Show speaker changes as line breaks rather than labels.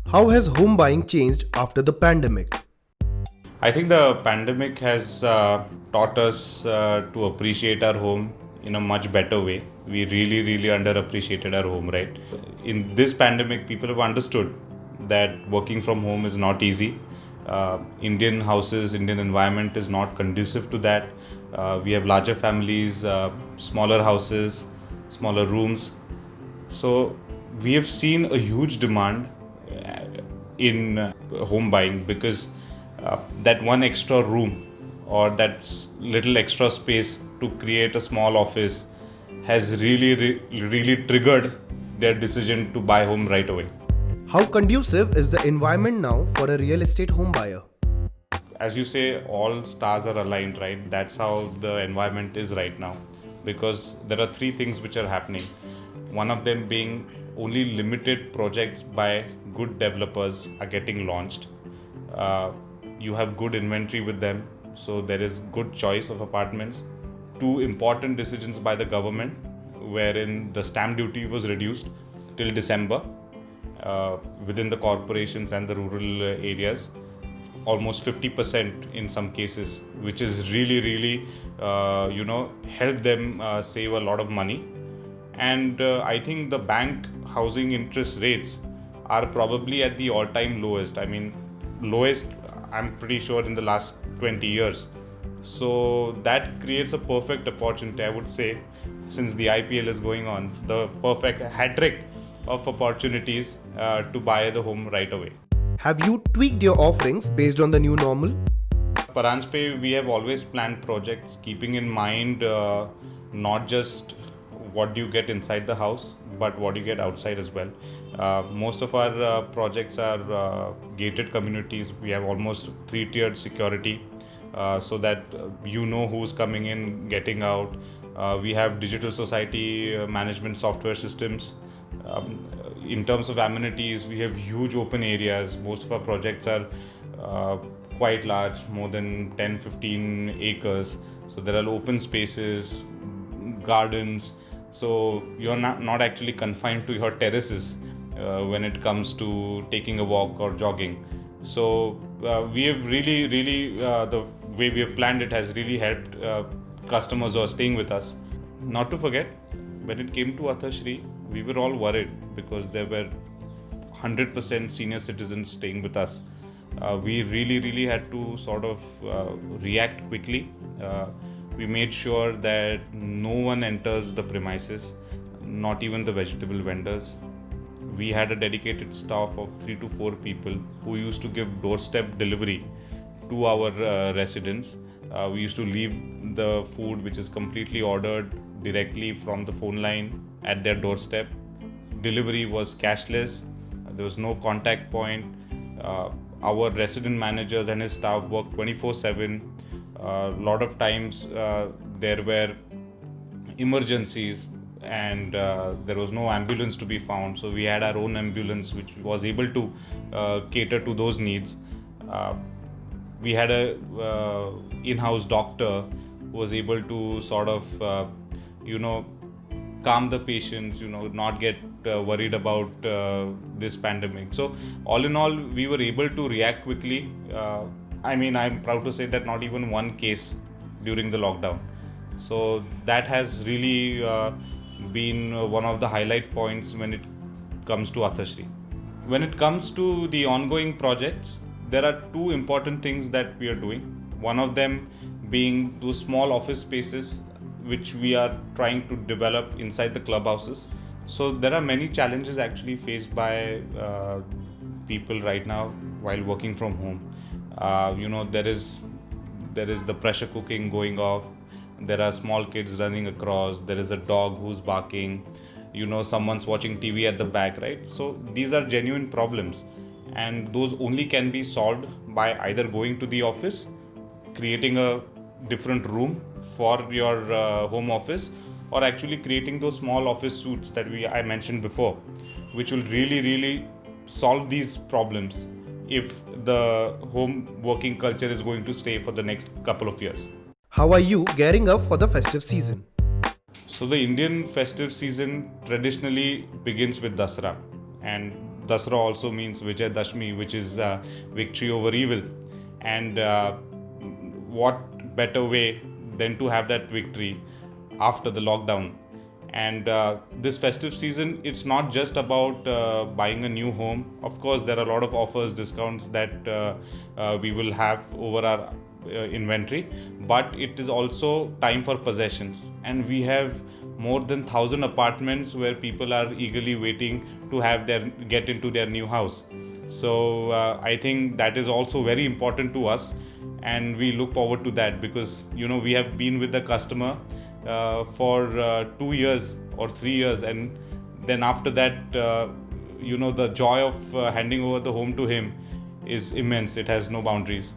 How has home buying changed after the pandemic?
I think the pandemic has taught us to appreciate our home in a much better way. We really underappreciated our home, right? In this pandemic, people have understood that working from home is not easy. Indian houses, Indian environment is not conducive to that. We have larger families, smaller houses, smaller rooms. So we have seen a huge demand in home buying because that one extra room or that little extra space to create a small office has really triggered their decision to buy home right away.
How conducive is the environment now for a real estate home buyer?
As you say, all stars are aligned, right? That's how the environment is right now, because there are three things which are happening. One of them being only limited projects by good developers are getting launched. uh, you have good inventory with them, so there is good choice of apartments. Two important decisions by the government, wherein the stamp duty was reduced till December within the corporations and the rural areas, almost 50% in some cases, which is really help them save a lot of money. And I think the bank housing interest rates are probably at the all time lowest. I mean, lowest, I'm pretty sure, in the last 20 years. So that creates a perfect opportunity, I would say, since the IPL is going on, the perfect hat trick of opportunities to buy the home right away.
Have you tweaked your offerings based on the new normal?
Paranjape, we have always planned projects keeping in mind not just what do you get inside the house, but what you get outside as well. Most of our projects are gated communities. We have almost three-tiered security, so that you know who's coming in, getting out. We have digital society management software systems. In terms of amenities, we have huge open areas. Most of our projects are uh, quite large, more than 10-15 acres. So there are open spaces, gardens. So you're not actually confined to your terraces when it comes to taking a walk or jogging. So we have really the way we have planned it has really helped customers who are staying with us. Not to forget, when it came to Athashri, we were all worried because there were 100% senior citizens staying with us. We really had to sort of react quickly. We made sure that no one enters the premises, not even the vegetable vendors. We had a dedicated staff of 3 to 4 people who used to give doorstep delivery to our residents. We used to leave the food, which is completely ordered, directly from the phone line at their doorstep. Delivery was cashless, there was no contact point. Our resident managers and his staff worked 24/7. A lot of times there were emergencies, and there was no ambulance to be found, so we had our own ambulance which was able to cater to those needs. uh, we had a in-house doctor who was able to sort of you know calm the patients, not get worried about this pandemic. So all in all, we were able to react quickly. I mean, I'm proud to say that not even one case during the lockdown. So that has really been one of the highlight points when it comes to Athashri. When it comes to the ongoing projects, there are two important things that we are doing. One of them being those small office spaces which we are trying to develop inside the clubhouses. So there are many challenges actually faced by people right now while working from home. There is the pressure cooking going off. There are small kids running across. There is a dog who's barking. Someone's watching TV at the back, right? So these are genuine problems, and those only can be solved by either going to the office, creating a different room for your home office, or actually creating those small office suites that I mentioned before, which will really solve these problems if the home working culture is going to stay for the next couple of years.
How are you gearing up for the festive season?
So the Indian festive season traditionally begins with Dasara, and Dasra also means Vijay Dashmi, which is victory over evil. And what better way than to have that victory after the lockdown? And this festive season, it's not just about buying a new home. Of course, there are a lot of offers, discounts that we will have over our inventory, but it is also time for possessions, and we have more than 1,000 apartments where people are eagerly waiting to have their get into their new house. So I think that is also very important to us, and we look forward to that, because we have been with the customer for 2 years or 3 years, and then after that the joy of handing over the home to him is immense. It has no boundaries.